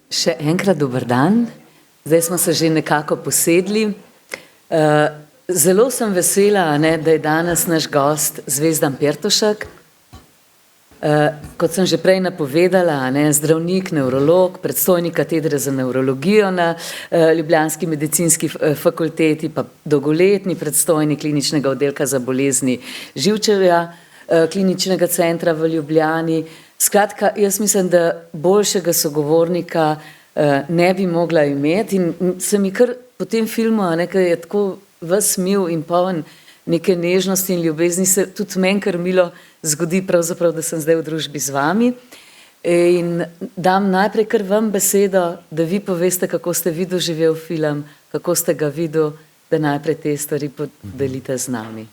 Še enkrat dober dan. Zdaj smo se že nekako posedli. Zelo sem vesela, da je danes naš gost Zvezdan Pertušek. Kot sem že prej napovedala, zdravnik, nevrolog, predstojnik katedre za nevrologijo na ljubljanski medicinski fakulteti, pa dolgoletni predstojnik kliničnega oddelka za bolezni živčevja, kliničnega centra v Ljubljani. Skratka, jaz mislim, da boljšega sogovornika ne bi mogla imeti in se mi kar po tem filmu, ker je tako ves mil in poln neke nežnosti in ljubezni, se tudi meni kar milo zgodi pravzaprav, da sem zdaj v družbi z vami. In dam najprej kar vam besedo, da vi poveste, kako ste vi doživel film, kako ste ga videl, da najprej te stvari podelite z nami.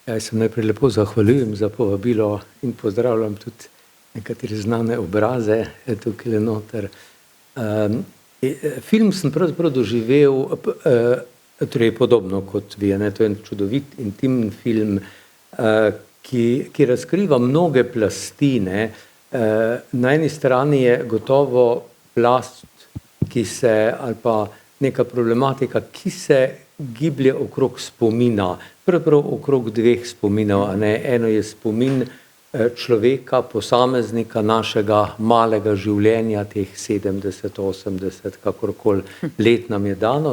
Jaz se najprej lepo zahvaljujem za povabilo in pozdravljam tudi nekatere znane obraze tukaj noter. Film sem pravzaprav doživel torej podobno kot vi. To je en čudovit, intimen film, ki razkriva mnoge plasti. Na eni strani je gotovo plast, ki se, ali pa neka problematika, ki se giblje okrog spomina. Pravzaprav okrog dveh spominov. Eno je spomin človeka, posameznika, našega malega življenja, teh 70, 80, kakorkoli let nam je dano,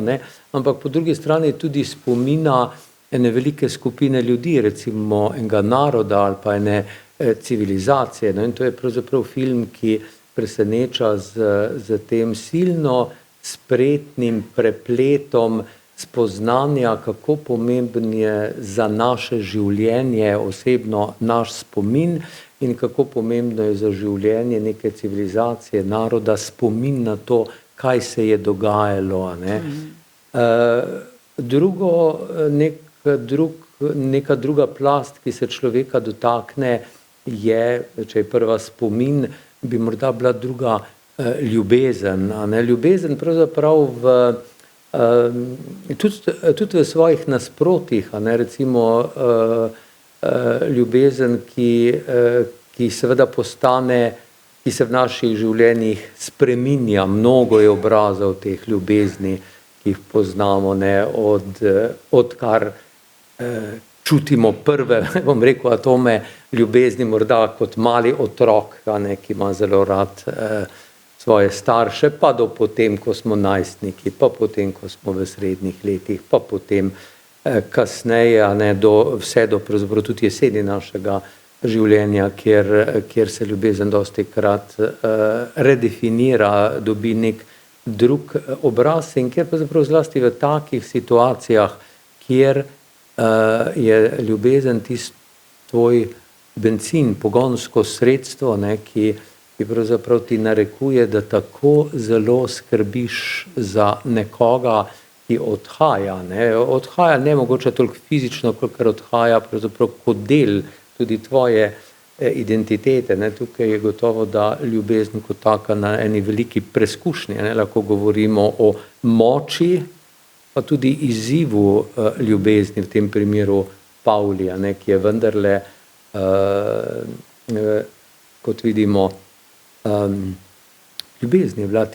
ampak po drugi strani tudi spomina ene velike skupine ljudi, recimo enega naroda ali pa ene civilizacije. In to je pravzaprav film, ki preseneča z tem silno spretnim prepletom spoznanja, kako pomemben je za naše življenje osebno naš spomin in kako pomembno je za življenje neke civilizacije, naroda, spomin na to, kaj se je dogajalo. Neka druga plast, ki se človeka dotakne, je, če je prva spomin, bi morda bila druga ljubezen. Ljubezen pravzaprav tudi v svojih nasprotjih, recimo ljubezen, ki seveda postane, ki se v naših življenjih spreminja. Mnogo je obrazov teh ljubezni, ki jih poznamo, odkar čutimo prve, bom rekel, atome ljubezni, morda kot mali otrok, ki ima zelo rad svoje starše, pa do potem, ko smo najstniki, pa potem, ko smo v srednjih letih, pa potem kasneje, vse do pravzaprav tudi jeseni našega življenja, kjer se ljubezen dostikrat redefinira, dobi nek drug obraz in kjer pravzaprav zlasti v takih situacijah, kjer je ljubezen tisti tvoj bencin, pogonsko sredstvo, ki pravzaprav ti narekuje, da tako zelo skrbiš za nekoga, ki odhaja. Odhaja ne mogoče toliko fizično, kolikor odhaja pravzaprav kot del tudi tvoje identitete. Tukaj je gotovo, da ljubezen kot taka na eni veliki preskušnji. Lahko govorimo o moči, pa tudi izzivu ljubezni, v tem primeru Pavlija, ki je vendarle, kot vidimo, ljubezen je bila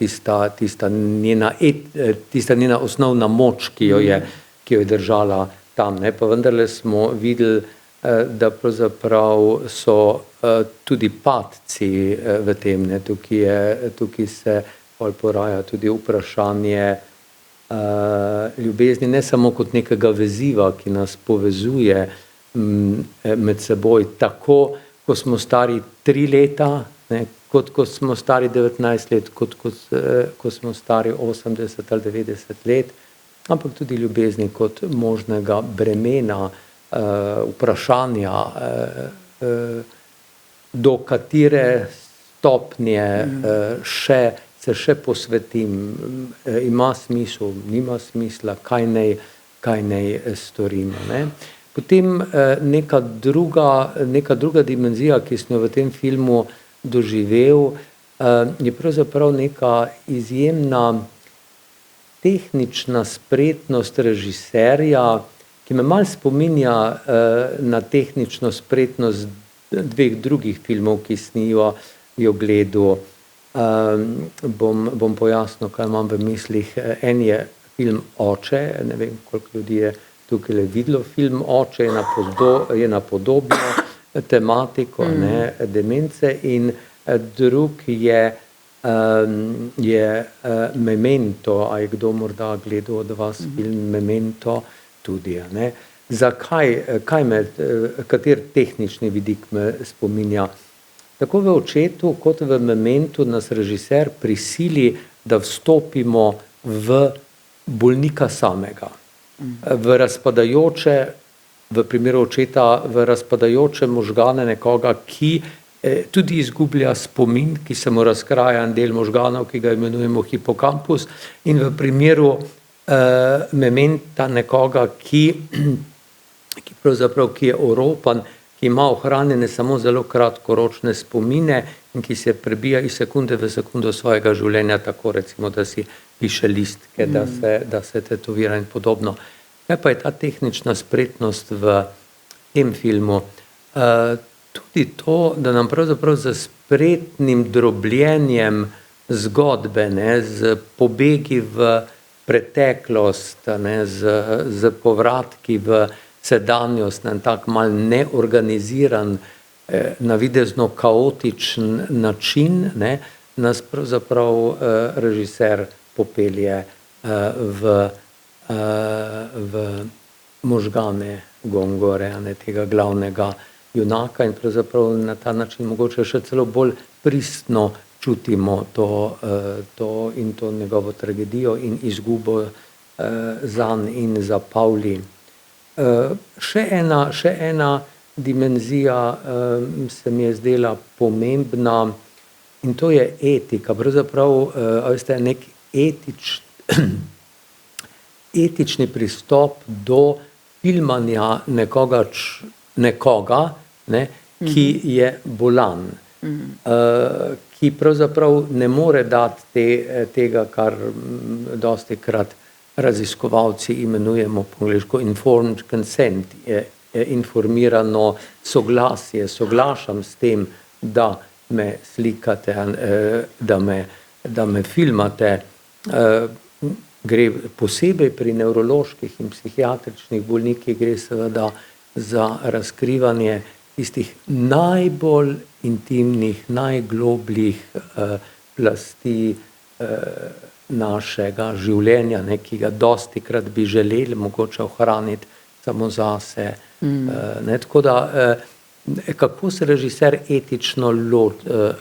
tista njena osnovna moč, ki jo je držala tam. Pa vendarle smo videli, da pravzaprav so tudi padci v tem. Tukaj se poraja tudi vprašanje ljubezni, ne samo kot nekega veziva, ki nas povezuje med seboj, tako, ko smo stari 3 leta, kot ko smo stari 19 let, kot ko smo stari 80 ali 90 let, ampak tudi ljubezni kot možnega bremena, vprašanja, do katere stopnje se še posvetim, ima smisel, nima smisla, kaj naj storim. Potem neka druga dimenzija, ki sem jo v tem filmu doživel, je pravzaprav neka izjemna tehnična spretnost režiserja, ki me malo spominja na tehnično spretnost 2 drugih filmov, ki sem jo gledal. Bom pojasnil, kaj imam v mislih. En je film Oče, ne vem, koliko ljudi je tukaj videlo film Oče, je na podobno tematiko, ne, demence, in drug je Memento, a je kdo morda gledal od vas film Memento tudi, ne. Zakaj, kater tehnični vidik me spominja? Tako v Očetu kot v Mementu nas režiser prisili, da vstopimo v bolnika samega. V primeru Očeta, v razpadajoče možgane nekoga, ki tudi izgublja spomin, ki se mu razkraja en del možganov, ki ga imenujemo hipokampus, in v primeru Mementa nekoga, ki je oropan, ki ima ohranjene samo zelo kratkoročne spomine in ki se prebija iz sekunde v sekundo svojega življenja, tako recimo, da si piše listke, da se tetovira in podobno. Kaj pa je ta tehnična spretnost v tem filmu? Tudi to, da nam pravzaprav z spretnim drobljenjem zgodbe, ne, z pobegi v preteklost, ne, z povratki v sedanjost na tak mal neorganiziran, navidezno kaotičen način, ne, nas pravzaprav režiser popelje v možgane Gongore, ne, tega glavnega junaka, in pravzaprav na ta način mogoče še celo bolj pristno čutimo to in to njegovo tragedijo in izgubo zanj in za Pavli. Še ena dimenzija se mi je zdela pomembna, in to je etika. Pravzaprav, veste, nek etični pristop do filmanja nekoga, ne, ki je bolan, ki pravzaprav ne more dati tega, kar dostikrat raziskovalci imenujemo po angleško informed consent, informirano soglasje. Soglašam s tem, da me slikate, da me filmate. Gre posebej pri nevroloških in psihiatričnih bolnikih, gre seveda za razkrivanje tistih najbolj intimnih, najglobljih plasti našega življenja, ne, ki ga dostikrat bi želeli mogoče ohraniti samo zase. Ne, tako da, kako se režiser etično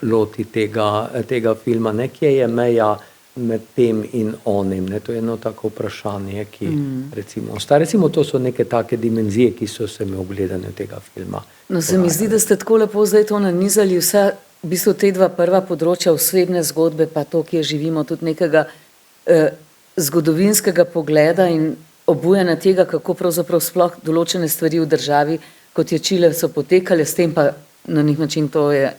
loti tega filma, ne, kje je meja med tem in onim, ne, to je eno tako vprašanje, ki recimo ostaja. Recimo, to so neke take dimenzije, ki so se mi ogledane tega filma. No, se mi zdi, da ste tako lepo zdaj to nanizali, vsa v bistvu te dva prva področja, osebne zgodbe, pa to, kjer živimo, tudi nekega zgodovinskega pogleda in obujanja tega, kako pravzaprav sploh določene stvari v državi, kot je Čile, so potekale, s tem pa na nek način to je,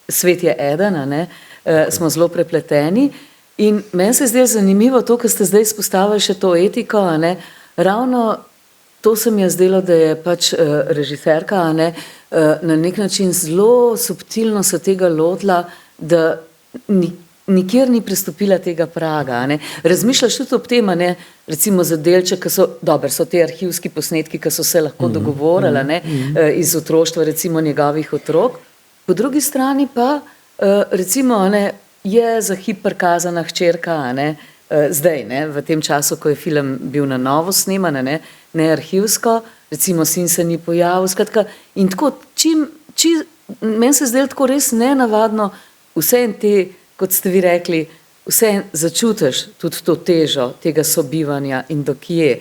svet je eden, ne, smo zelo prepleteni. In meni se zdaj zanimivo to, kar ste zdaj izpostavili še to etiko, ne, ravno to se mi je zdelo, da je pač režiserka, ne, na nek način zelo subtilno se tega lotila, da nikjer ni prestopila tega praga, ne. Razmišljaš tudi ob tem, ne, recimo za delček, so te arhivski posnetki, ki so se lahko dogovorili, ne, iz otroštva recimo njegovih otrok. Po drugi strani pa recimo, ne, je za hip prikazana hčerka, ne, zdaj, ne, v tem času, ko je film bil na novo sneman, ne arhivsko, recimo sin se ni pojavil, skratka, in tako, meni se zdelo tako res nenavadno, vse en te, kot ste vi rekli, vse začutiš tudi to težo tega sobivanja in do kje,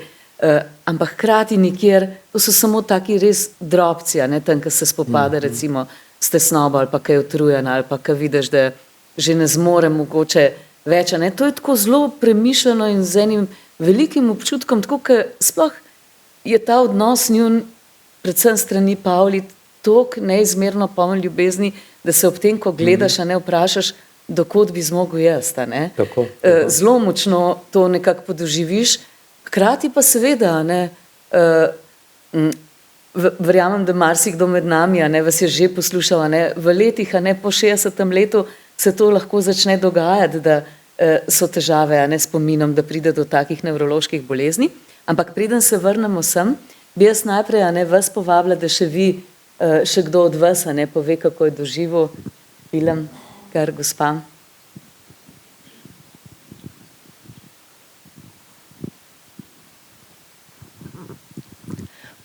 ampak hkrati nikjer, to so samo taki res drobci, ne, tam, ko se spopade recimo s tesnobo, ali pa kaj je utrujena, ali pa kaj vidiš, da že ne zmore mogoče več, ne. To je tako zelo premišljeno in z enim velikim občutkom, tako, ker sploh je ta odnos njun, predvsem strani Pavli, toliko neizmerno poln ljubezni, da se ob tem, ko gledaš, ne vprašaš, dokot bi zmogel jaz, ne. Tako. Zelo močno to nekako podoživiš, hkrati pa seveda, ne, verjamem, da marsikdo med nami, ne, vas je že poslušal, ne, v letih, ne, po 60. letu se to lahko začne dogajati, da so težave, a ne, s spominom, da pride do takih nevroloških bolezni. Ampak preden se vrnemo sem, bi jaz najprej, a ne, vas povabila, da še vi, še kdo od vas, a ne, pove, kako je doživel film, kar gospa.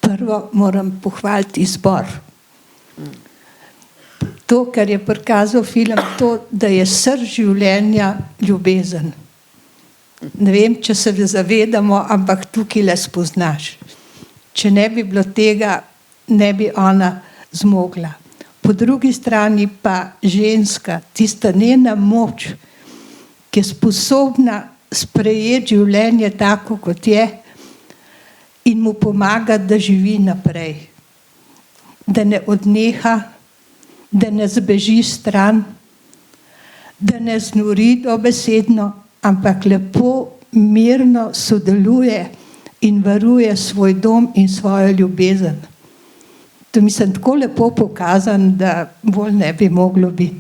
Prvo moram pohvaliti izbor. To, kar je prikazal film, to, da je srž življenja ljubezen. Ne vem, če se zavedamo, ampak tukaj le spoznaš. Če ne bi bilo tega, ne bi ona zmogla. Po drugi strani pa ženska, tista njena moč, ki je sposobna sprejeti življenje tako, kot je, in mu pomaga, da živi naprej. Da ne odneha, da ne zbeži stran, da ne znori dobesedno, ampak lepo, mirno sodeluje in varuje svoj dom in svojo ljubezen. To mislim tako lepo pokazan, da bolj ne bi moglo biti.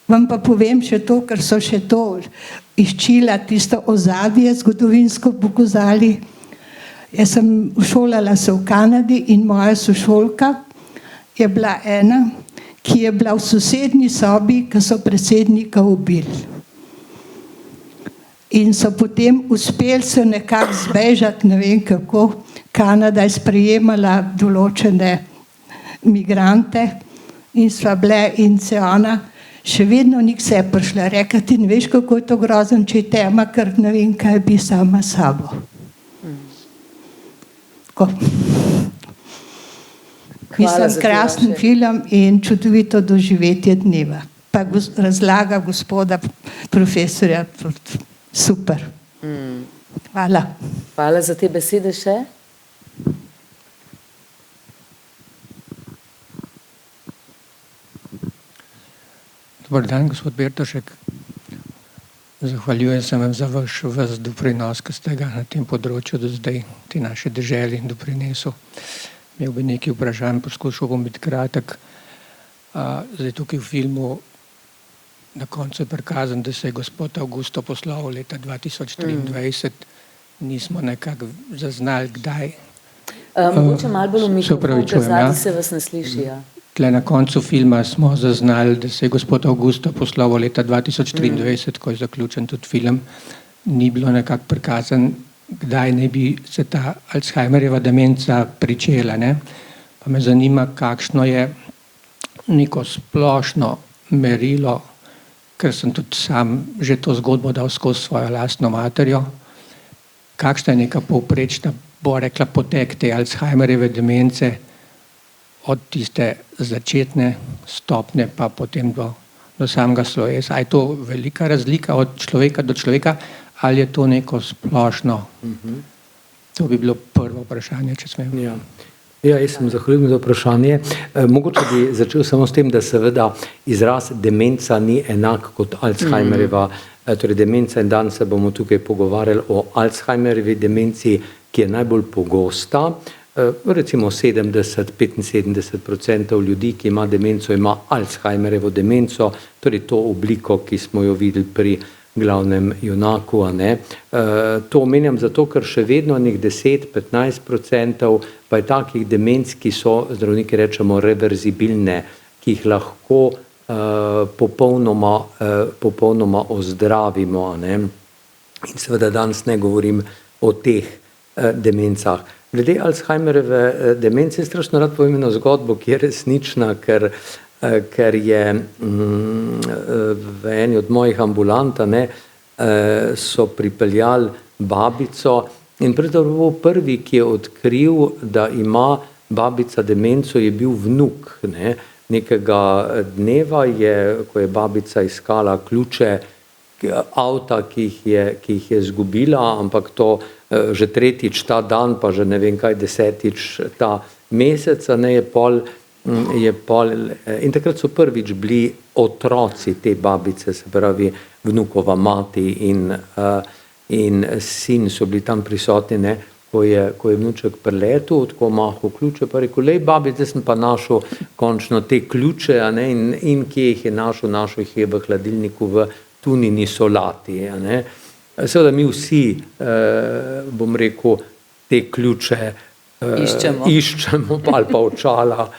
Vam pa povem še to, ker so še to izčila, tisto ozadje zgodovinsko pokazali. Jaz sem šolala se v Kanadi in moja sošolka je bila ena, ki je bila v sosednji sobi, ki so predsednika ubili. In so potem uspeli se nekako zbežati, ne vem kako. Kanada je sprejemala določene migrante in sva bile in se ona še vedno ni k sebi prišla. Rekla, ti ne veš, kako je to grozen, če je tema, ker ne vem, kaj bi sama sabo. Tako. Mislim, krasen film in čudovito doživetje dneva. Pa razlaga gospoda profesorja, super. Hvala. Hvala za te besede še. Dobar dan, gospod Bertošek. Zahvaljujem se vam za vaš doprinos, ki ste ga na tem področju do zdaj te naše deželi doprinesel. Imel bi nekaj vprašanj, poskušal bom biti kratek. Zdaj tukaj v filmu na koncu je prikazan, da se je gospod Avgusto poslovil leta 2023. Nismo nekako zaznali, kdaj. Mogoče malo bolj v mikrofon, ker zadnji se vas ne sliši. Ja. Tle na koncu filma smo zaznali, da se je gospod Avgusto poslovil leta 2023, ko je zaključen tudi film. Ni bilo nekako prikazan, kdaj ne bi se ta Alzheimerjeva demenca pričela. Ne? Pa me zanima, kakšno je neko splošno merilo, ker sem tudi sam že to zgodbo dal skozi svojo lastno materjo. Kakšna je neka povprečna, bo rekla, potek te Alzheimerjeve demence od tiste začetne stopnje pa potem do samega slovesa. A je to velika razlika od človeka do človeka ali je to neko splošno? To bi bilo prvo vprašanje, če smem. Ja, jaz sem zahvaljujem za vprašanje. Mogoče bi začel samo s tem, da seveda izraz demenca ni enak kot Alzheimerjeva. Torej demenca in danes se bomo tukaj pogovarjali o Alzheimerjevi demenci, ki je najbolj pogosta. Recimo 70-75% ljudi, ki ima demenco, ima Alzheimerjevo demenco, torej to obliko, ki smo jo videli pri glavnem junaku. To omenjam zato, ker še vedno 10-15% pa je takih demenc, ki so, zdravniki rečemo, reverzibilne, ki jih lahko popolnoma ozdravimo. In seveda danes ne govorim o teh demencah. Glede Alzheimerjeve demence, strašno rad povem eno zgodbo, ki je resnična, ker je v eni od mojih ambulant so pripeljali babico in pravzaprav prvi, ki je odkril, da ima babica demenco, je bil vnuk. Nekega dneva je, ko je babica iskala ključe avta, ki jih je izgubila, ampak to že tretjič ta dan, pa že ne vem kaj, 10. ta mesec, in takrat so prvič bili otroci te babice, se pravi vnukova mati in sin so bili tam prisotni. ko je vnuček priletel, tako mahal ključe, pa rekel, lej babi, zdaj sem pa našel končno te ključe, a ne, in kje jih je našel jih je v hladilniku v tunini solati, a ne. Seveda mi vsi, bom rekel, te ključe iščemo ali pa očala,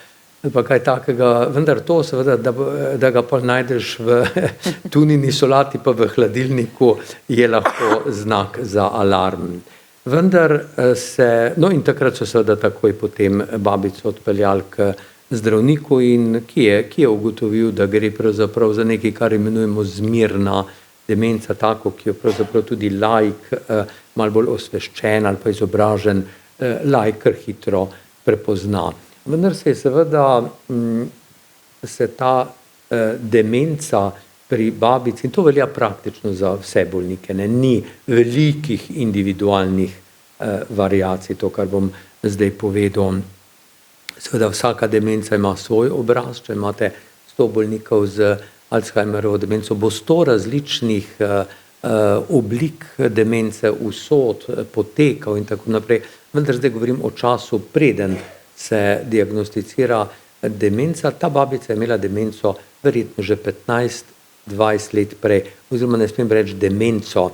ali pa kaj takega, vendar to seveda, da ga pa najdeš v tunini solati pa v hladilniku, je lahko znak za alarm. Vendar no in takrat so seveda takoj potem babico odpeljali k zdravniku, in ki je ugotovil, da gre pravzaprav za nekaj, kar imenujemo zmirna demenca, tako, ki jo pravzaprav tudi laik, malo bolj osveščen ali pa izobražen laik kar hitro prepozna. Vendar se je seveda ta demenca pri babici, in to velja praktično za vse bolnike, ne, ni velikih individualnih variacij, to, kar bom zdaj povedal. Seveda vsaka demenca ima svoj obraz, če imate 100 bolnikov z Alzheimerovo demenco, bo 100 različnih oblik demence, usod, potekov in tako naprej. Vendar zdaj govorim o času, preden se diagnosticira demenca. Ta babica je imela demenco verjetno že 15-20 let prej, oziroma ne smem reči demenco.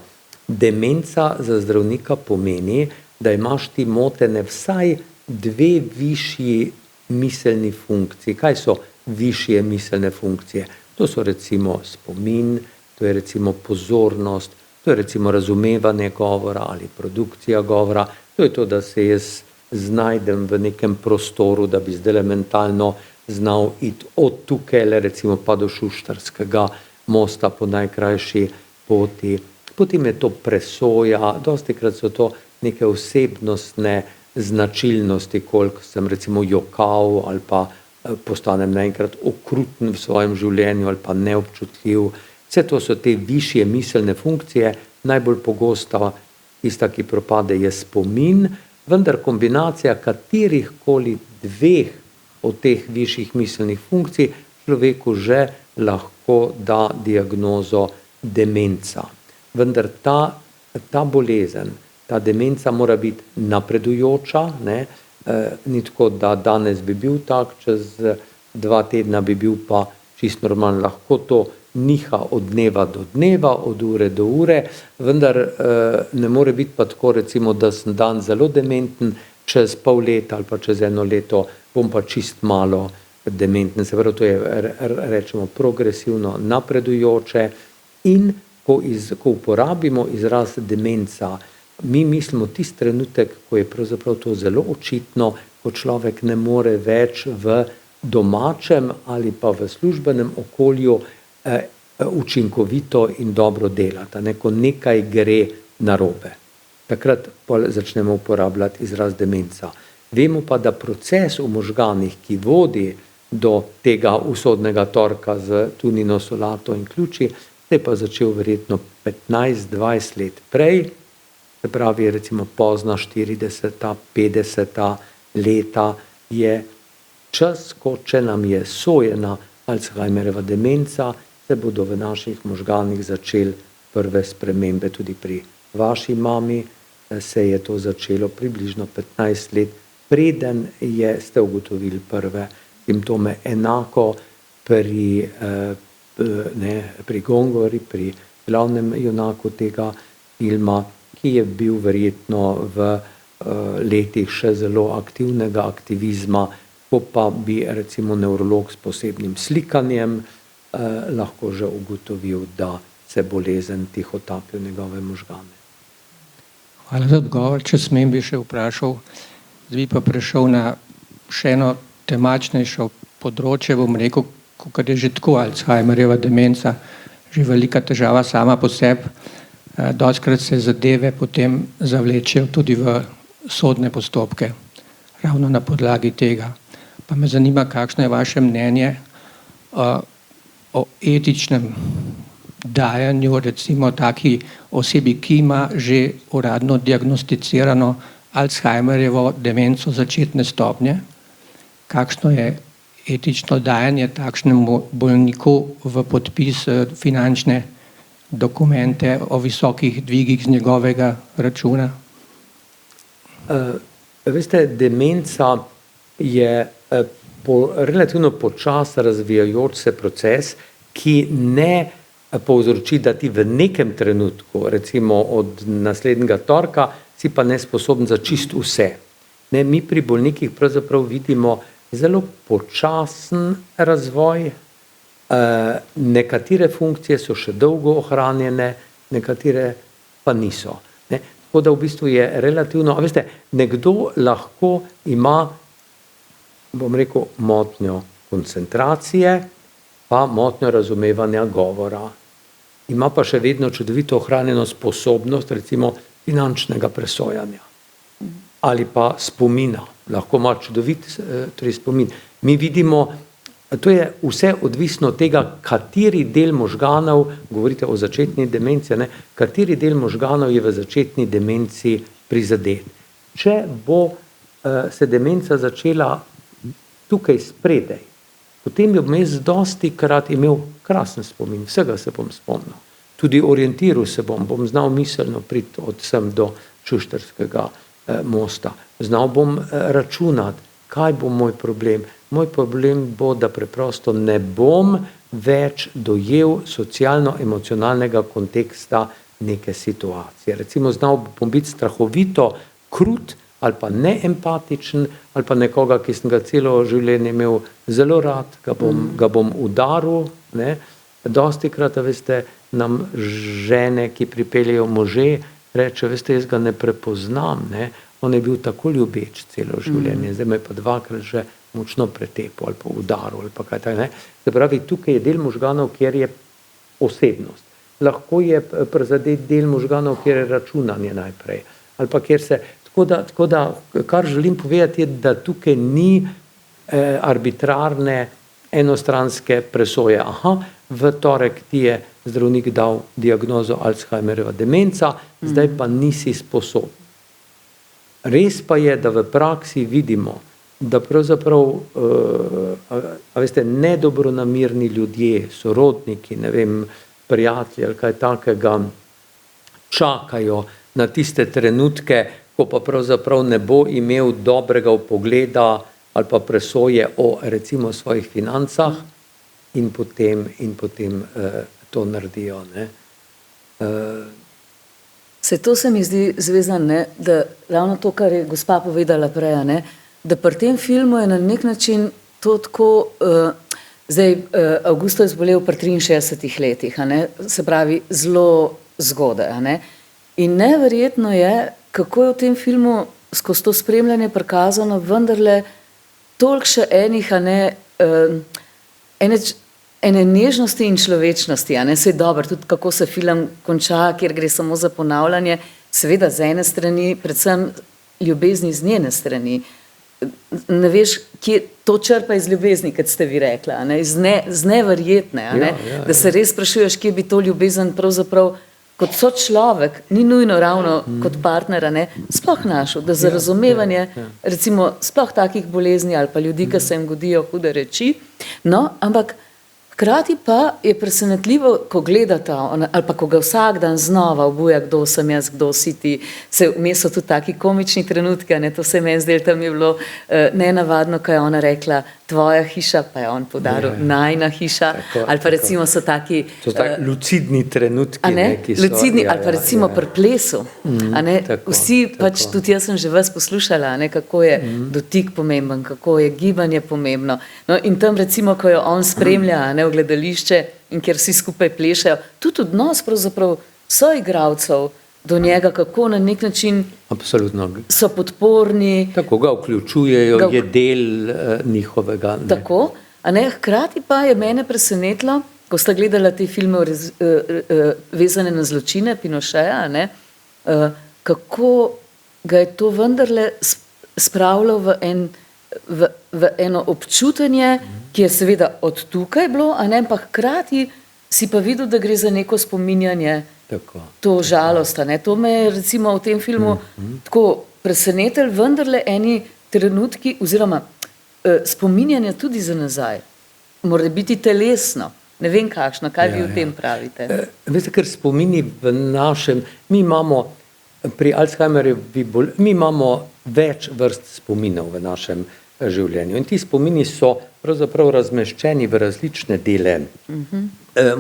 Demenca za zdravnika pomeni, da imaš ti motene vsaj 2 višji miselni funkciji. Kaj so višje miselne funkcije? To so recimo spomin, to je recimo pozornost, to je recimo razumevanje govora ali produkcija govora, to je to, da se jaz znajdem v nekem prostoru, da bi zdaj mentalno znal iti od tukaj, recimo pa do Šuštarskega mosta po najkrajši poti. Potem je to presoja, dostikrat so to neke osebnostne značilnosti, koliko sem recimo jokal ali pa postanem naenkrat okruten v svojem življenju ali pa neobčutljiv. Vse to so te višje miselne funkcije, najbolj pogosta, tista, ki propade, je spomin, vendar kombinacija katerihkoli 2 od teh višjih miselnih funkcij človeku že lahko da diagnozo demenca. Vendar ta bolezen, ta demenca mora biti napredujoča, ne, ni tako, da danes bi bil tak, čez 2 tedna bi bil pa čisto normalen. Lahko to niha od dneva do dneva, od ure do ure, vendar ne more biti pa tako, recimo, da sem dan zelo dementen, čez pol leta ali pa čez 1 leto bom pa čist malo dementen. Se pravi, to je, rečemo, progresivno napredujoče, in ko uporabimo izraz demenca, mi mislimo tisti trenutek, ko je pravzaprav to zelo očitno, ko človek ne more več v domačem ali pa v službenem okolju učinkovito in dobro delati, ne, ko nekaj gre narobe. Takrat začnemo uporabljati izraz demenca. Vemo pa, da proces v možganih, ki vodi do tega usodnega torka z tunino solato in ključi, se je pa začel verjetno 15-20 let prej, se pravi recimo pozna 40, 50 leta je čas, ko če nam je sojena Alzheimerjeva demenca, se bodo v naših možganih začeli prve spremembe. Tudi pri vaši mami se je to začelo približno 15 let, preden ste ugotovili prve simptome. Enako pri Gongori, pri glavnem junaku tega filma, ki je bil verjetno v letih še zelo aktivnega aktivizma, ko pa bi recimo nevrolog s posebnim slikanjem lahko že ugotovil, da se bolezen tihotapi v njegove možgane. Hvala za odgovor. Če smem, bi še vprašal, zdaj bi pa prešel na še eno temačnejšo področje, bom rekel, kot je že tako Alzheimerjeva demenca, že velika težava sama po sebi. Dostikrat se zadeve potem zavlečejo tudi v sodne postopke, ravno na podlagi tega. Pa me zanima, kakšno je vaše mnenje o etičnem dajanju recimo taki osebi, ki ima že uradno diagnosticirano Alzheimerjevo demenco začetne stopnje. Kakšno je etično dajanje takšnemu bolniku v podpis finančne dokumente o visokih dvigih z njegovega računa? Veste, demenca je relativno počas razvijajoč se proces, ki ne povzroči, da ti v nekem trenutku, recimo od naslednjega torka, si pa nesposoben za čist vse. Ne, mi pri bolnikih pravzaprav vidimo zelo počasen razvoj, nekatere funkcije so še dolgo ohranjene, nekatere pa niso. Ne. Tako da v bistvu je relativno, a veste, nekdo lahko ima, bom rekel, motnjo koncentracije, pa motnjo razumevanja govora. Ima pa še vedno čudovito ohranjeno sposobnost, recimo, finančnega presojanja. Ali pa spomina. Lahko ima čudovit spomin. Mi vidimo, to je vse odvisno od tega, kateri del možganov, govorite o začetni demenci, ne, kateri del možganov je v začetni demenci prizadet. Če bo se demenca začela tukaj spredaj, potem je vmes dostikrat imel krasen spomin, vsega se bom spomnil. Tudi orientiral se bom znal miselno priti od sem do Šuštarskega mosta. Znal bom računati, kaj bo moj problem. Moj problem bo, da preprosto ne bom več dojel socialno-emocionalnega konteksta neke situacije. Recimo znal bom biti strahovito krut ali pa neempatičen, ali pa nekoga, ki sem ga celo življenje imel zelo rad, ga bom udaril. Ne. Dostikrat, veste, nam žene, ki pripeljejo može, reče, veste, jaz ga ne prepoznam, ne. On je bil tako ljubeč celo življenje, zdaj me pa dvakrat že močno pretepil ali pa udaril ali pa kaj tako. Se pravi, tukaj je del možganov, kjer je osebnost. Lahko je prizadet del možganov, kjer je računanje najprej. Ali pa kjer se, tako da, kar želim povedati je, da tukaj ni arbitrarne enostranske presoje. Aha, v torek ti je zdravnik dal diagnozo Alzheimerjeva demenca, zdaj pa nisi sposoben. Res pa je, da v praksi vidimo, da pravzaprav, a veste, nedobronamirni ljudje, sorodniki, ne vem, prijatelji ali kaj takega, čakajo na tiste trenutke, ko pa pravzaprav ne bo imel dobrega vpogleda ali pa presoje o recimo svojih financah in potem to naredijo. Ne. To se mi zdi, Zvezdan, ne, da ravno to, kar je gospa povedala prej, ne, da pri tem filmu je na nek način to tako, zdaj Avgusto je zbolel pri 63 letih, a ne, se pravi zelo zgodaj. A ne. In neverjetno je, kako je v tem filmu skozi to spremljanje prikazano vendarle toliko še enih, a ne, ene nežnosti in človečnosti, a ne, saj dobro, tudi kako se film konča, kjer gre samo za ponavljanje, seveda z ene strani, predvsem ljubezni z njene strani. Ne veš, kje to črpa iz ljubezni, kot ste vi rekla, a ne, z neverjetne, a ne, da se res sprašuješ, kje bi to ljubezen pravzaprav kot sočlovek, ni nujno ravno kot partnera, ne, sploh našel, da za razumevanje, recimo, sploh takih bolezni ali pa ljudi, ki se jim godijo hude reči, no, ampak hkrati pa je presenetljivo, ko gledata, ali pa ko ga vsak dan znova obuja, kdo sem jaz, kdo si ti, se vmes so tudi taki komični trenutki, ne, to se meni zdelo, tam je bilo nenavadno, ko je ona rekla, tvoja hiša, pa je on podaril, najina hiša, tako, ali pa recimo so taki... To so taki lucidni trenutki, ne, ki so... Lucidni, ali pa recimo pri plesu, a ne, vsi pač, tudi jaz sem že vas poslušala, a ne, kako je dotik pomemben, kako je gibanje pomembno. No, in tam recimo, ko jo on spremlja, a ne, v gledališče in kjer vsi skupaj plešajo, tudi odnos pravzaprav soigralcev do njega, kako na nek način absolutno so podporni. Tako ga vključujejo, je del njihovega. Ne. Tako, a ne, hkrati pa je mene presenetilo, ko sta gledala te filme vezane na zločine Pinocheja, a ne, kako ga je to vendarle spravilo v eno občutenje, ki je seveda od tukaj bilo, a ne, pa hkrati si pa videl, da gre za neko spominjanje, tako, to žalost, a ne. To me je recimo v tem filmu tako presenetilo, vendarle eni trenutki oziroma spominjanje tudi za nazaj. Mora biti telesno. Ne vem kakšno, kaj vi o tem pravite. Veste, ker spomini v našem, mi imamo Pri Alzheimerjevi mi imamo več vrst spominov v našem življenju in ti spomini so pravzaprav razmeščeni v različne dele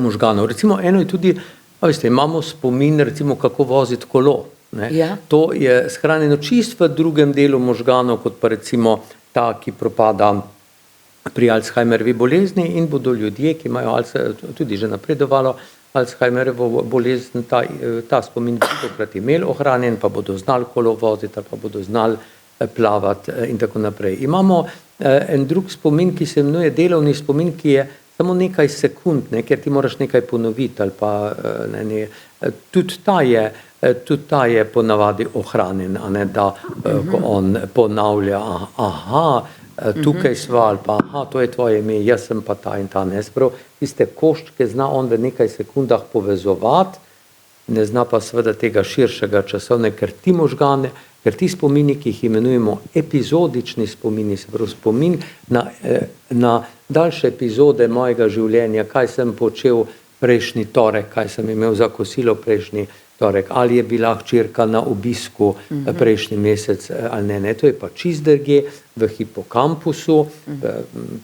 možganov. Recimo eno je tudi, veste, imamo spomin, recimo, kako voziti kolo. Ne? Ja. To je shranjeno čist v drugem delu možganov, kot pa recimo ta, ki propada pri Alzheimerjevi bolezni in bodo ljudje, ki imajo tudi že napredovalo Alzheimerjevo bolezen, ta spomin velikokrat imeli ohranjen, pa bodo znali kolo voziti, pa bodo znali plavati in tako naprej. Imamo en drug spomin, ki se imenuje delovni spomin, ki je samo nekaj sekund, ne, ker ti moraš nekaj ponoviti ali pa tudi ta je ponavadi ohranjen, a ne, da ko on ponavlja, tukaj sva ali pa, to je tvoje ime, jaz sem pa ta in ta, ne, sprav, tiste koščke zna on v nekaj sekundah povezovati, ne zna pa seveda tega širšega časovne, ker ti spomini, ki jih imenujemo epizodični spomini, se pravi spomin na daljše epizode mojega življenja, kaj sem počel prejšnji torek, kaj sem imel za kosilo prejšnji torek, ali je bila hčerka na obisku prejšnji mesec ali ne. To je pa čist drugje v hipokampusu.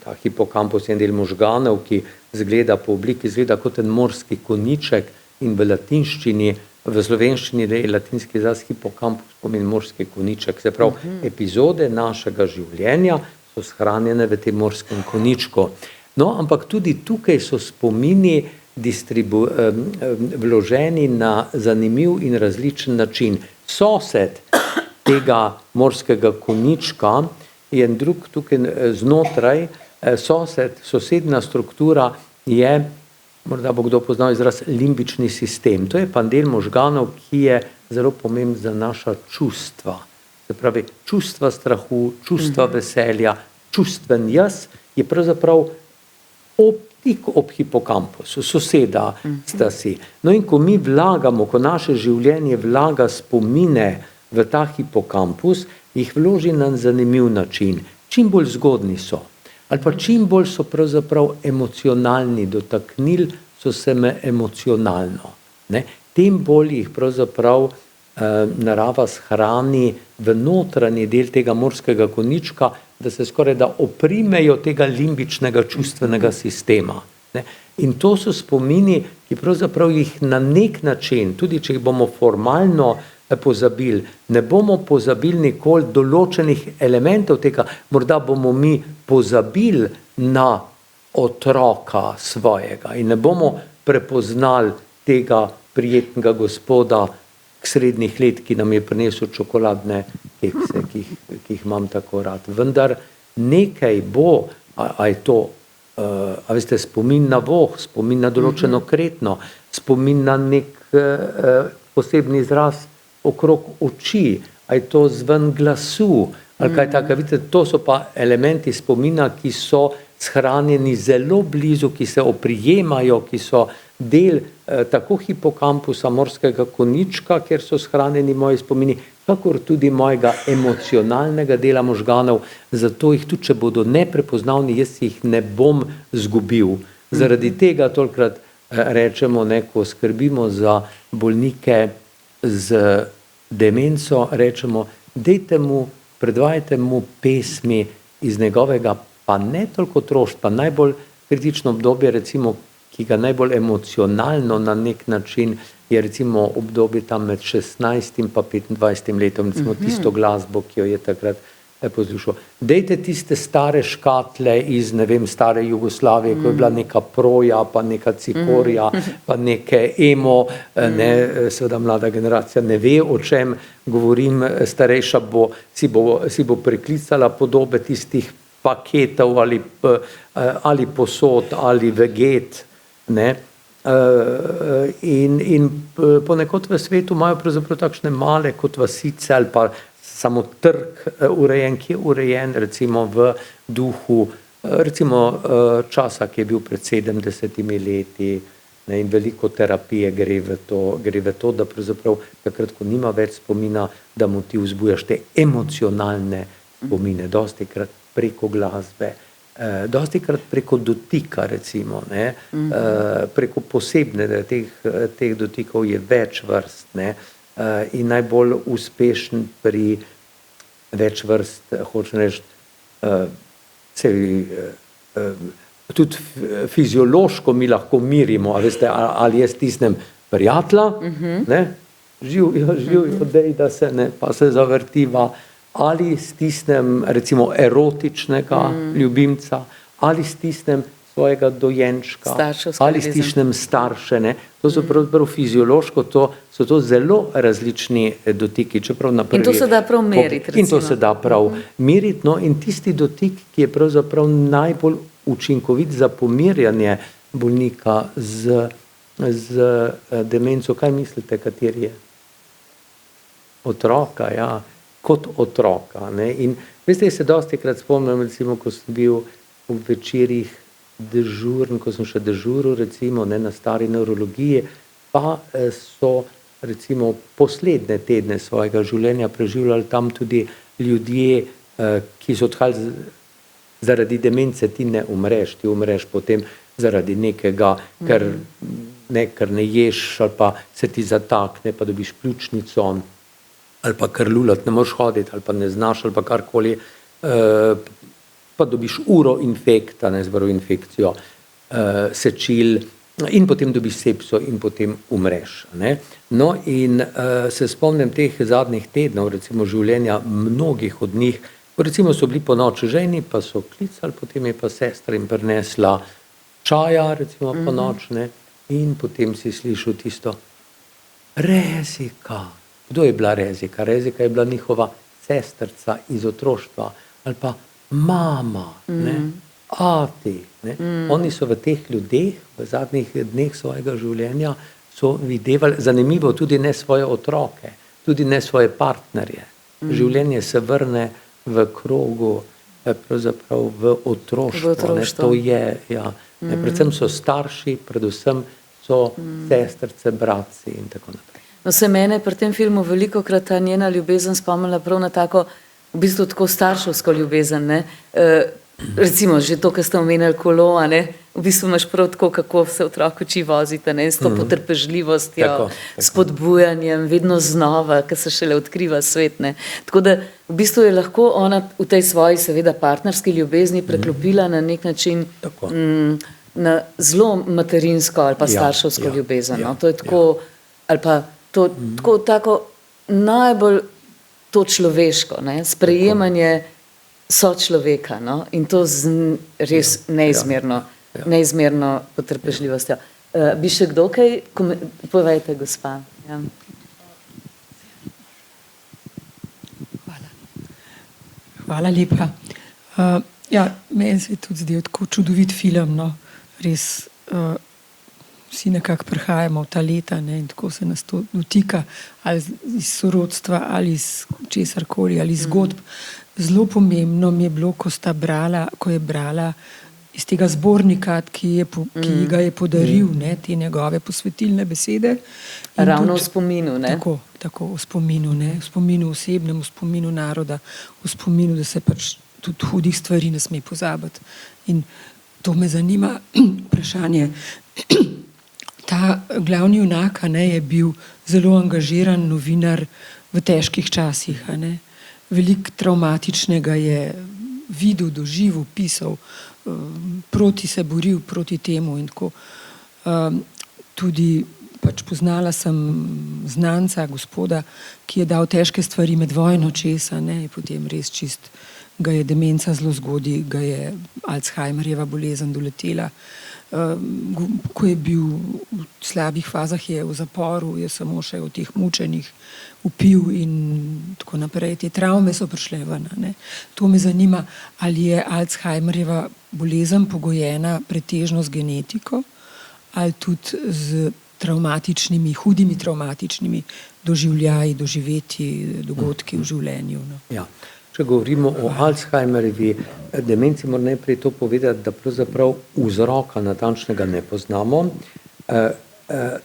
Ta hipokampus je en del možganov, ki zgleda po obliki, zgleda kot en morski koniček in v latinščini, v slovenščini je latinski izraz hipokampus pomeni morski koniček. Se pravi, epizode našega življenja so shranjene v tem morskem koničku. No, ampak tudi tukaj so spomini vloženi na zanimiv in različen način. Sosed tega morskega konička je en drug tukaj znotraj, sosedna struktura je, morda bo kdo poznal izraz, limbični sistem. To je pa del možganov, ki je zelo pomemben za naša čustva. Se pravi, čustva strahu, čustva veselja, čustven jaz je pravzaprav tik ob hipokampusu, soseda sta si. No in ko mi vlagamo, ko naše življenje vlaga spomine v ta hipokampus, jih vloži na zanimiv način. Čim bolj zgodni so, ali pa čim bolj so pravzaprav emocionalni, dotaknili so se me emocionalno. Ne? Tem bolj jih pravzaprav narava shrani v notranji del tega morskega konička, da se skoraj da oprimejo tega limbičnega čustvenega sistema. Ne? In to so spomini, ki pravzaprav jih na nek način, tudi če jih bomo formalno pozabili, ne bomo pozabili nikoli določenih elementov tega, morda bomo mi pozabili na otroka svojega in ne bomo prepoznali tega prijetnega gospoda k srednjih let, ki nam je prinesel čokoladne kekse, ki jih imam tako rad. Vendar nekaj bo, a je to, a veste, spomin na voh, spomin na določeno kretno, spomin na nek posebni izraz okrog oči, a je to zven glasu, ali kaj tako. Vidite, to so pa elementi spomina, ki so shranjeni zelo blizu, ki se oprijemajo, ki so del tako hipokampusa morskega konička, kjer so shranjeni moji spomini, kakor tudi mojega emocionalnega dela možganov, zato jih tudi, če bodo neprepoznavni, jaz jih ne bom zgubil. Zaradi tega tolikrat rečemo, ko skrbimo za bolnike z demenco, rečemo, predvajajte mu pesmi iz njegovega, pa ne toliko otroštva, najbolj kritično obdobje, recimo, ki ga najbolj emocionalno na nek način je recimo obdobje tam med 16 in pa 25 letom, recimo tisto glasbo, ki jo je takrat poslušal. Dejte tiste stare škatle iz, ne vem, stare Jugoslavije, ko je bila neka proja, pa neka cikorja, pa neke emo, seveda mlada generacija ne ve, o čem govorim, starejša si bo preklicala podobe tistih paketov ali posod ali veget, ne. In ponekod v svetu imajo pravzaprav takšne male kot vasice ali pa samo trg urejen, ki je urejen recimo v duhu recimo časa, ki je bil pred 70 leti, ne, in veliko terapije gre v to, da pravzaprav takrat, ko nima več spomina, da mu ti vzbujaš te emocionalne spomine, dostikrat preko glasbe, dostikrat preko dotika recimo, preko posebne, teh dotikov je več vrst, in najbolj uspešen pri več vrst, hočem reči, tudi fiziološko mi lahko mirimo, a veste, ali jaz stisnem prijatelja, ne, živijo, da se ne, pa se zavrtiva, ali stisnem recimo erotičnega ljubimca, ali stisnem svojega dojenčka, ali stisnem starše, ne. To so pravzaprav fiziološko, so to zelo različni dotiki, čeprav na prvi. In to se da prav meriti, In to se da prav meriti, no, in tisti dotik, ki je pravzaprav najbolj učinkovit za pomirjanje bolnika z demenco, kaj mislite, kateri je? Otroka, ja, kot otroka, ne. In veste, jaz se dostikrat spomnim, recimo, ko sem bil v večerih dežuren, ko sem še dežuril, recimo, ne, na stari nevrologiji, pa so recimo poslednje tedne svojega življenja preživljali tam tudi ljudje, ki so odhajali zaradi demence, ti ne umreš, ti umreš potem zaradi nekega, ker ne ješ, ali pa se ti zatakne, pa dobiš pljučnico, ali pa ker lulat ne moreš hoditi, ali pa ne znaš, ali pa karkoli, pa dobiš uro infekta, ne, zboro infekcijo, sečil, in potem dobiš sepso in potem umreš. Ne. No in se spomnim teh zadnjih tednov, recimo življenja mnogih od njih, recimo so bili po noči ženi, pa so klicali, potem je pa sestra jim prinesla čaja, recimo po nočne, in potem si slišal tisto Rezika. Kdo je bila Rezika? Rezika je bila njihova sestrca iz otroštva, ali pa mama, ne, ati. Ne. Oni so v teh ljudeh v zadnjih dneh svojega življenja so videvali, zanimivo, tudi ne svoje otroke, tudi ne svoje partnerje. Življenje se vrne v krogu, pravzaprav v otroštvo. Ne, to je, ja. Ne, predvsem so starši, predvsem so sestrce, bratci in tako naprej. No, se mene pri tem filmu velikokrat ta njena ljubezen spomnila prav na tako, v bistvu tako starševsko ljubezen, ne. Recimo, že to, kar ste omenili kolo, a ne, v bistvu imaš prav tako, kako se otrok uči voziti, ne, s to potrpežljivostjo, spodbujanjem, vedno znova, ker se šele odkriva svet, ne. Tako da v bistvu je lahko ona v tej svoji, seveda, partnerski ljubezni preklopila na nek način na zelo materinsko ali pa starševsko ljubezen. No. To je tako, ali pa to tako najbolj to človeško, ne, sprejemanje sočloveka, no, in to z res neizmerno potrpežljivostjo. Bi še kdo kaj, povejte, gospa. Ja. Hvala lepa. Ja, meni se je tudi zdel tako čudovit film, no, res vsi nekako prihajamo v ta leta, ne, in tako se nas to dotika, ali iz sorodstva, ali iz česarkoli, ali iz zgodb. Zelo pomembno mi je bilo, ko je brala iz tega zbornika, ki ga je podaril, ne, te njegove posvetilne besede. Ravno v spominu, ne? Tako, v spominu, ne, v spominu osebnem, v spominu naroda, v spominu, da se pač tudi hudih stvari ne sme pozabiti. In to me zanima, vprašanje. Ta glavni junak, ne, je bil zelo angažiran novinar v težkih časih, ne. Veliko travmatičnega je videl, doživel, pisal, se boril proti temu in tako. Tudi pač poznala sem znanca, gospoda, ki je dal težke stvari med vojno česa, ne, in potem res čist ga je demenca zelo zgodaj, ga je Alzheimerjeva bolezen doletela. Ko je bil v slabih fazah, je v zaporu, je samo še v teh mučenih vpil in tako naprej. Te travme so prišle ven, ne. To me zanima, ali je Alzheimerjeva bolezen pogojena pretežno z genetiko ali tudi z hudimi travmatičnimi doživljaji, doživetji, dogodki v življenju. No. Ja. Če govorimo o Alzheimerjevi demenci, moram najprej to povedati, da pravzaprav vzroka natančnega ne poznamo.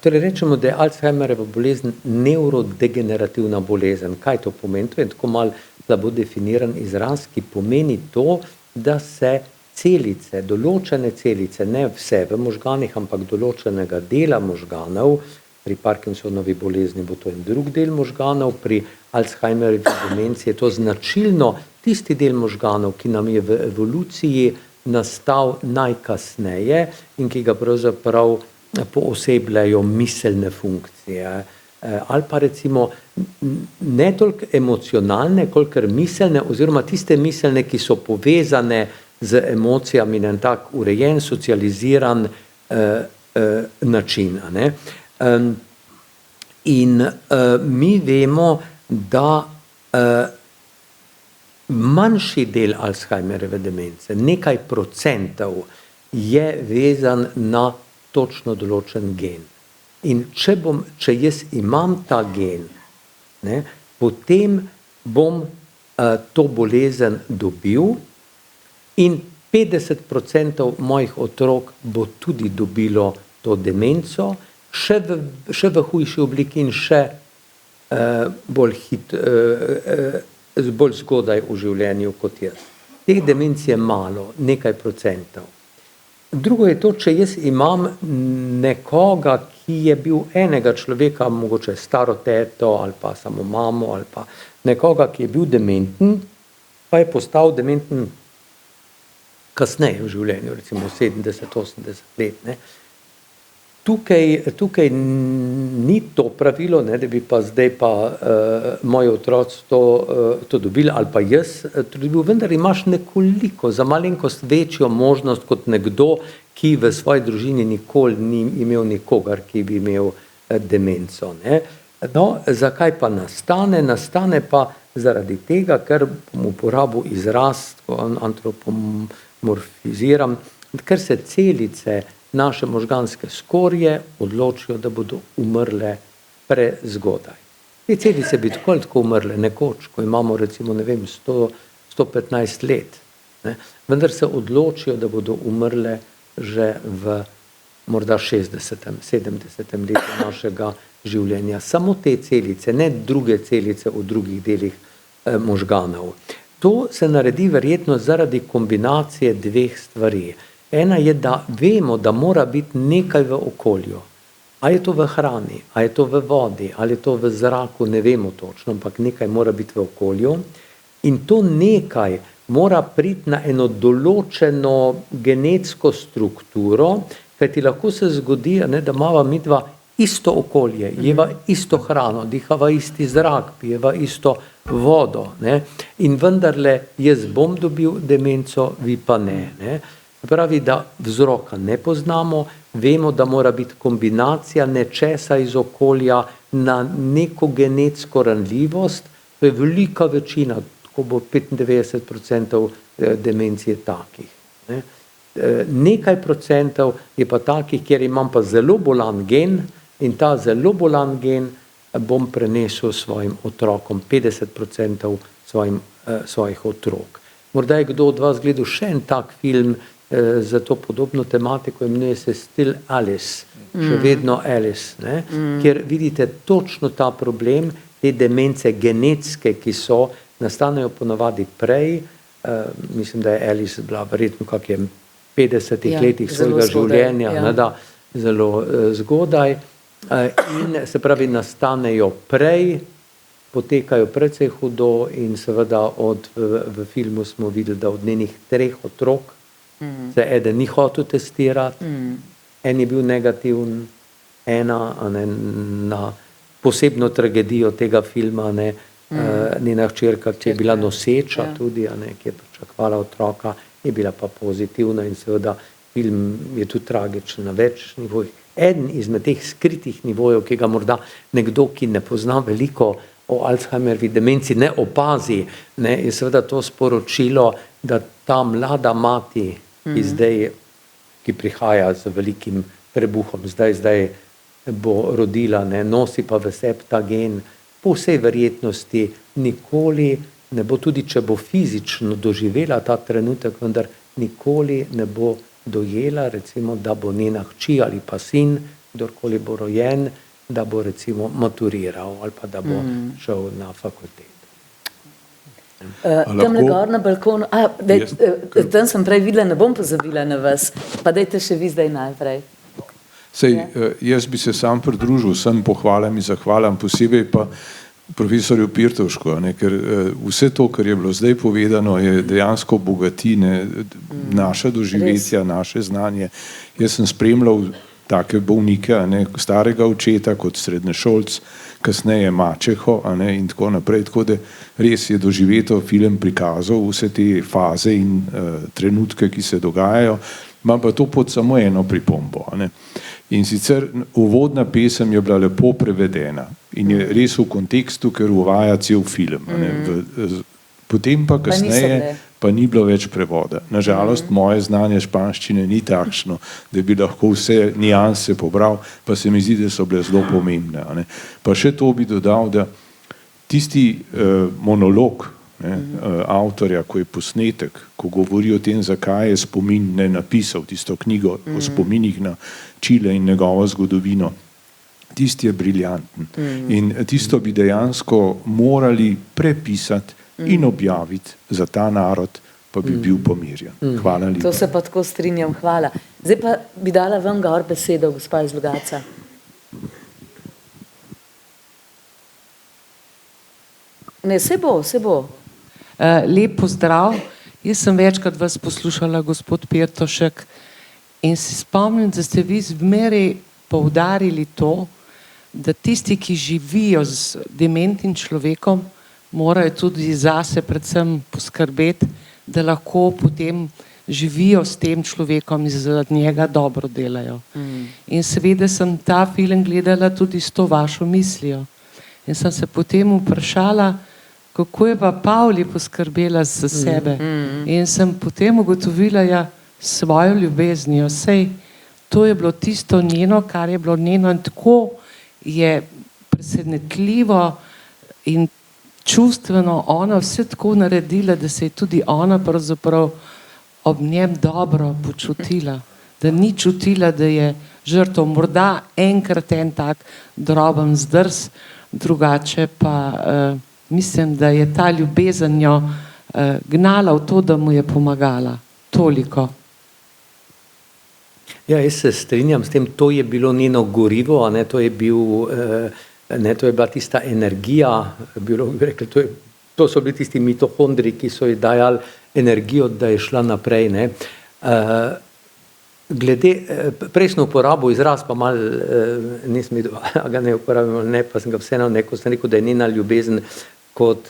Torej rečemo, da je Alzheimerjeva bolezen nevrodegenerativna bolezen. Kaj to pomeni? To je tako malo slabo definiran izraz, ki pomeni to, da se celice, določene celice, ne vse v možganih, ampak določenega dela možganov, pri Parkinsonovi bolezni bo to en drug del možganov, pri Alzheimerjevi demenci je to značilno tisti del možganov, ki nam je v evoluciji nastal najkasneje in ki ga pravzaprav poosebljajo miselne funkcije. Ali pa recimo ne toliko emocionalne, kolikor miselne, oziroma tiste miselne, ki so povezane z emocijami na en tak urejen, socializiran način. Ne? In mi vemo, da manjši del Alzheimerjeve demence, nekaj procentov, je vezan na točno določen gen. In če jaz imam ta gen, ne, potem bom to bolezen dobil in 50% mojih otrok bo tudi dobilo to demenco, še v hujši obliki in še bolj zgodaj v življenju kot jaz. Teh demenc je malo, nekaj procentov. Drugo je to, če jaz imam nekoga, ki je bil enega človeka, mogoče staro teto ali pa samo mamo ali pa nekoga, ki je bil dementen, pa je postal dementen kasneje v življenju, recimo 70-80 let. Ne. Tukaj ni to pravilo, ne, da bi pa zdaj pa moji otroci to dobili ali pa jaz to dobil, vendar imaš nekoliko, za malenkost večjo možnost kot nekdo, ki v svoji družini nikoli ni imel nikogar, ki bi imel demenco. Ne. No, zakaj pa nastane? Nastane pa zaradi tega, ker bom uporabil izraz, antropomorfiziram, ker se celice naše možganske skorje odločijo, da bodo umrle prezgodaj. Te celice bi tako ali tako umrle nekoč, ko imamo recimo, 115 let. Ne? Vendar se odločijo, da bodo umrle že v morda 60. 70. letu našega življenja. Samo te celice, ne druge celice v drugih delih možganov. To se naredi verjetno zaradi kombinacije dveh stvari. Ena je, da vemo, da mora biti nekaj v okolju. A je to v hrani, a je to v vodi, ali je to v zraku, ne vemo točno, ampak nekaj mora biti v okolju. In to nekaj mora priti na eno določeno genetsko strukturo, kajti lahko se zgodi, ne, da imava midva isto okolje, jeva isto hrano, dihava isti zrak, pijeva isto vodo. Ne. In vendarle jaz bom dobil demenco, vi pa ne. Ne. Pravi, da vzroka ne poznamo, vemo, da mora biti kombinacija nečesa iz okolja na neko genetsko ranljivost, to je velika večina, tako bo 95% demenc je takih. Ne. Nekaj procentov je pa takih, kjer imam pa zelo bolan gen in ta zelo bolan gen bom prenesel svojim otrokom, 50% svojih otrok. Morda je kdo od vas gledal še en tak film, za to podobno tematiko, imenuje se Still Alice, še vedno Alice, ne? Kjer vidite točno ta problem, te demence genetske, ki so, nastanejo ponavadi prej, mislim, da je Alice bila verjetno kakje 50 letih svojega življenja, ja. Zelo zgodaj, in se pravi nastanejo prej, potekajo precej hudo in seveda v filmu smo videli, da od njenih 3 otrok se eden ni hotel testirati, en je bil negativen, ena na posebno tragedijo tega filma, njena hčerka, ki je bila noseča tudi, ki je pričakovala otroka, je bila pa pozitivna in seveda film je tudi tragičen na več nivojih. Eden izmed teh skritih nivojev, ki ga morda nekdo, ki ne pozna veliko o Alzheimerjevi demenci, ne opazi, ne, je seveda to sporočilo, da ta mlada mati, ki prihaja z velikim trebuhom, zdaj bo rodila, ne, nosi pa v sebi ta gen, po vsej verjetnosti nikoli ne bo, tudi če bo fizično doživela ta trenutek, vendar nikoli ne bo dojela, recimo, da bo njena hči ali pa sin, kdorkoli bo rojen, da bo recimo maturiral ali pa da bo šel na fakulteto. Tamle gor na balkonu, tam sem prej videla, ne bom pozabila na vas, pa dajte še vi zdaj najprej. Sej, jaz bi se sam pridružil vsem pohvalam in zahvalam, posebej pa profesorju Pirtovšku, ker vse to, kar je bilo zdaj povedano, je dejansko bogati naša doživetja, naše znanje. Jaz sem spremljal take bolnike, starega očeta kot srednješolc, kasneje mačeho in tako naprej, tako da res je doživeto film prikazal vse te faze in trenutke, ki se dogajajo, imam pa to pod samo eno pripombo. In sicer uvodna pesem je bila lepo prevedena in je res v kontekstu, ker uvaja cel film. Potem pa kasneje pa ni bilo več prevoda. Nažalost, moje znanje španščine ni takšno, da bi lahko vse nianse pobral, pa se mi zdi, da so bile zelo pomembne. Pa še to bi dodal, da tisti monolog avtorja, ko je posnetek, ko govori o tem, zakaj je spomin napisal tisto knjigo o spominih na Čile in njegovo zgodovino, tisti je briljanten. In tisto bi dejansko morali prepisati in objaviti za ta narod, pa bi bil pomirjen. Hvala lepa. To se pa tako strinjam, hvala. Zdaj pa bi dala vam gor besedo, gospa iz Logatca. Ne, se bo. Lep pozdrav. Jaz sem večkrat vas poslušala, gospod Pirtošek, in se spomnim, da ste vi zmeraj poudarili to, da tisti, ki živijo z dementnim človekom, morajo tudi zase predvsem poskrbeti, da lahko potem živijo s tem človekom in za njega dobro delajo. In seveda sem ta film gledala tudi s to vašo mislijo. In sem se potem vprašala, kako je pa Pavli poskrbela za sebe. In sem potem ugotovila, svojo ljubeznijo. Sej, to je bilo tisto njeno, kar je bilo njeno, in tako je presenetljivo in čustveno ona vse tako naredila, da se je tudi ona pravzaprav ob njem dobro počutila. Da ni čutila, da je žrtev. Morda enkrat en tak droben zdrs, drugače pa mislim, da je ta ljubezen jo gnala v to, da mu je pomagala. Toliko. Ja, jaz se strinjam s tem, to je bilo njeno gorivo, to je bila tista energija, to so bili tisti mitohondri, ki so ji dajali energijo, da je šla naprej. Glede prejšnjo uporabo izraz, pa malo nisem videl, ga ne uporabim, pa sem ga vseeno neko, sem rekel, da je njena ljubezen kot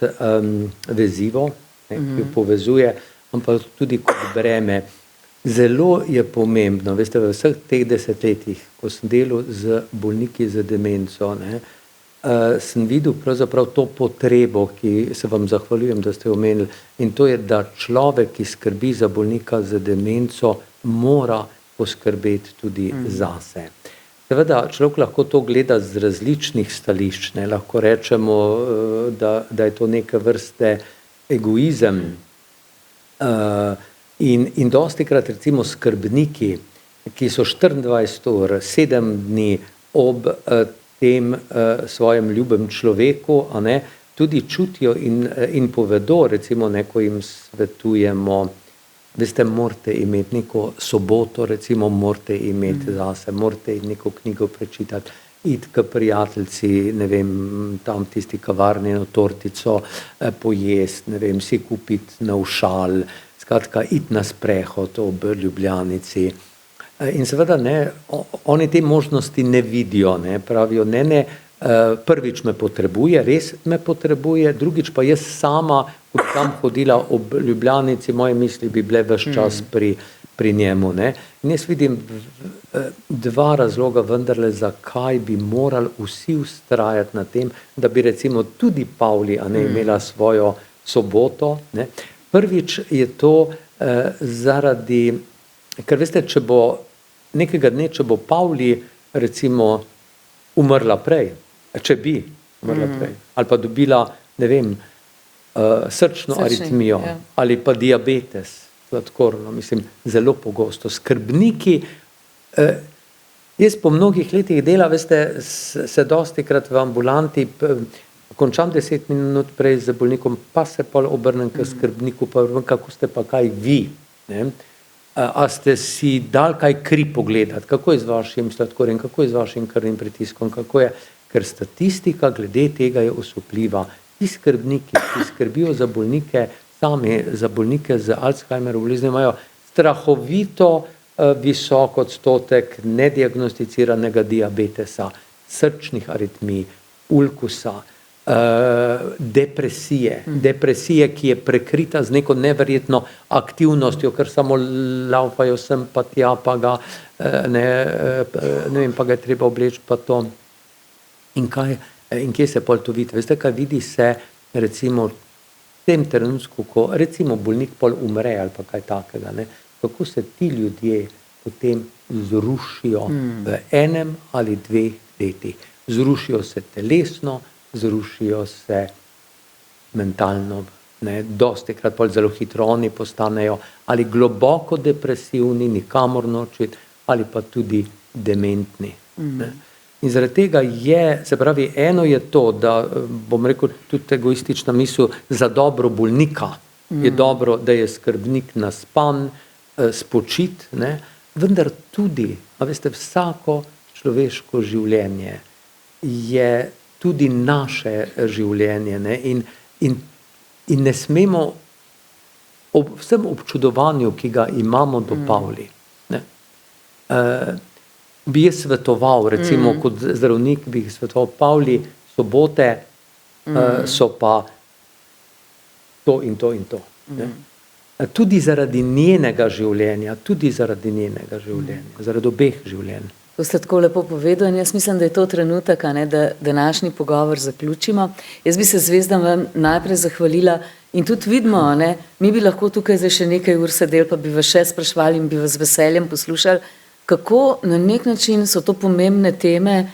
vezivo, ki jo povezuje, ampak tudi kot breme. Zelo je pomembno, veste, v vseh teh desetletjih, ko sem delal z bolniki z demenco, sem videl pravzaprav to potrebo, ki se vam zahvaljujem, da ste omenili, in to je, da človek, ki skrbi za bolnika z demenco, mora poskrbeti tudi zase. Seveda, človek lahko to gleda z različnih stališč, lahko rečemo, da je to neke vrste egoizem. In dostikrat recimo skrbniki, ki so 24 ur, 7 dni ob tem svojem ljubem človeku, tudi čutijo in povedo, recimo neko jim svetujemo, veste, morate imeti neko soboto, recimo morate imeti zase, morate neko knjigo prečitati, iti k prijateljci, ne vem, tam tisti kavarni na tortico pojesti, ne vem, si kupiti navšal, skratka, iti na sprehod ob Ljubljanici. In seveda, oni te možnosti ne vidijo, pravijo, prvič me potrebuje, res me potrebuje, drugič pa jaz sama, ko bi tam hodila ob Ljubljanici, moje misli bi bile ves čas pri njemu. In jaz vidim dva razloga vendarle, zakaj bi morali vsi vztrajati na tem, da bi recimo tudi Pavli imela svojo soboto. Prvič je to zaradi, ker veste, če bo nekega dne, če bo Pavli recimo umrla prej, če bi umrla prej, ali pa dobila, ne vem, srčno aritmijo, ali pa diabetes, sladkorno, mislim, zelo pogosto. Skrbniki, jaz po mnogih letih dela, veste, se dostikrat v ambulanti končam 10 minut prej z bolnikom, pa se pa obrnem k skrbniku, pa kako ste pa kaj vi. A ste si dali kaj kri pogledati, kako je z vašim sladkorjem, kako je z vašim krvnim pritiskom, kako je, ker statistika glede tega je osupljiva. Ti skrbniki, ki skrbijo za bolnike, sami za bolnike z Alzheimerovo boleznijo, imajo strahovito visok odstotek nediagnosticiranega diabetesa, srčnih aritmij, ulkusa, depresije, ki je prekrita z neko neverjetno aktivnostjo, ker samo laufajo sem pa tja, pa ga ne vem, pa ga je treba obleči, pa to. In kje se pol to vidi? Veste, kaj vidi se recimo v tem trenutku, ko recimo bolnik pol umre ali pa kaj takega, ne? Kako se ti ljudje potem zrušijo v enem ali dveh letih. Zrušijo se telesno, zrušijo se mentalno, ne? Dostikrat pol zelo hitro oni postanejo ali globoko depresivni, nikamor nočiti, ali pa tudi dementni. Ne? In zaradi tega je, se pravi, eno je to, da bom rekel tudi egoistična misel, za dobro bolnika je dobro, da je skrbnik naspan, spočit, ne? Vendar tudi, a veste, vsako človeško življenje je tudi naše življenje, ne? In ne smemo ob vsem občudovanju, ki ga imamo do Pavli, ne? Bi jaz svetoval, recimo kot zdravnik bi svetoval Pavli, sobote so pa to in to in to. Ne? Tudi zaradi njenega življenja, zaradi obeh življenj. To ste tako lepo povedali in jaz mislim, da je to trenutek, ne, da današnji pogovor zaključimo. Jaz bi se zvezdam vam najprej zahvalila in tudi vidimo, ne, mi bi lahko tukaj zdaj še nekaj ur sedeli, pa bi vas še sprašvali in bi vas z veseljem poslušali, kako na nek način so to pomembne teme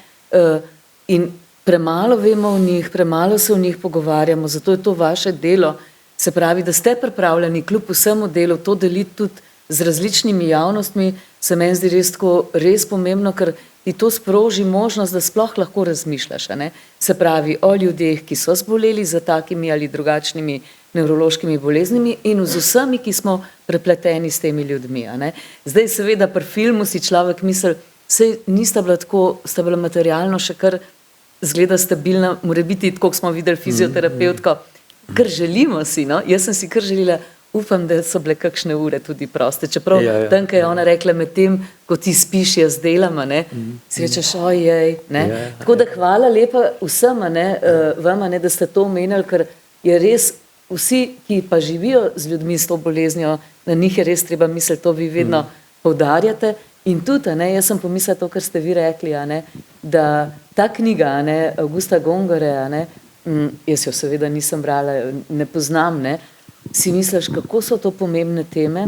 in premalo vemo o njih, premalo se o njih pogovarjamo, zato je to vaše delo, se pravi, da ste pripravljeni kljub vsemu delu to deliti tudi z različnimi javnostmi, se meni zdi res pomembno, ker ti to sproži možnost, da sploh lahko razmišljaš, ne? Se pravi o ljudeh, ki so zboleli za takimi ali drugačnimi nevrološkimi boleznimi in z vsemi, ki smo prepleteni s temi ljudmi. A ne? Zdaj seveda pri filmu si človek misli, saj nista bila tako, sta bila materialno še kar zgleda stabilna, mora biti, tako smo videli fizioterapevtko, kar želimo si, no? Jaz sem si kar želila, upam, da so bile kakšne ure tudi proste, čeprav tam, ko je ona rekla med tem, ko ti spiš, jaz delam, ne? Si rečeš, ojej, ne? Tako da hvala lepa vsem, ne, vam, ne, da ste to omenjali, ker je res vsi, ki pa živijo z ljudmi s to boleznijo, na njih je res treba misliti, to vi vedno poudarjate. In tudi, ne, jaz sem pomislila to, kar ste vi rekli, ne, da ta knjiga, ne, Augusta Gongore, ne, jaz jo seveda nisem brala, ne poznam, ne, si misliš, kako so to pomembne teme,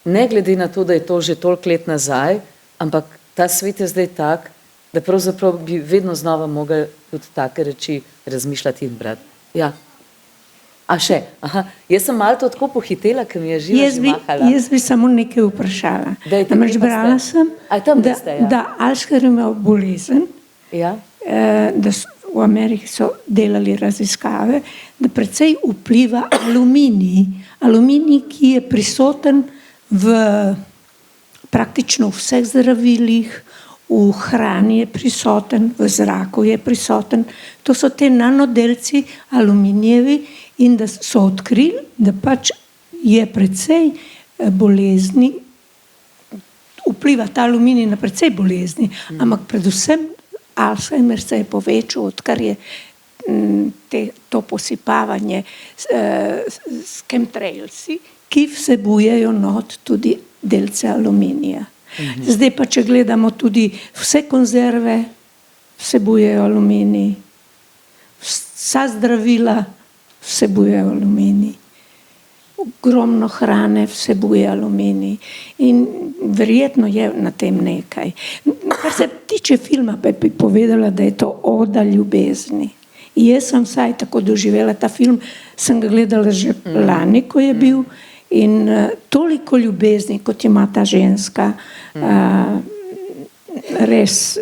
ne glede na to, da je to že toliko let nazaj, ampak ta svet je zdaj tak, da pravzaprav bi vedno znova mogli tudi take reči razmišljati in brati. Ja. A še? Aha. Jaz sem malo to tako pohitela, ker mi je živa že mahala. Jaz bi samo nekaj vprašala. Namreč brala sem, da Alzheimerova bolezen, da v Ameriki so delali raziskave, da precej vpliva aluminij. Aluminij, ki je prisoten v praktično vseh zdravilih, v hrani je prisoten, v zraku je prisoten. To so te nanodelci aluminijevi in da so odkrili, da pač je precej bolezni, vpliva ta aluminij na precej bolezni, ampak predvsem Alzheimer se je povečal, odkar je to posipavanje s chemtrailsi, ki vsebujejo not tudi delce aluminija. Zdaj pa, če gledamo tudi vse konzerve, vsebujejo aluminij, vsa zdravila vsebujejo aluminij, ogromno hrane vsebuje aluminij in verjetno je na tem nekaj. Kar se tiče filma, pa bi povedala, da je to oda ljubezni. Jaz sem vsaj tako doživela ta film, sem ga gledala že lani, ko je bil, in toliko ljubezni, kot ima ta ženska, res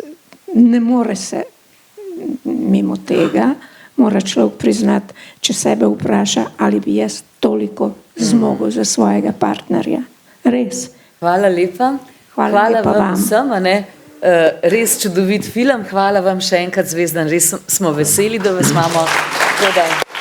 ne more se mimo tega, mora človek priznati, če sebe vpraša, ali bi jaz toliko zmogel za svojega partnerja. Res, Hvala lepa. Hvala lepa vam vam. vsem, a ne. Res čudovit film. Hvala vam še enkrat, Zvezdan. Res smo veseli, da vas imamo. Tako da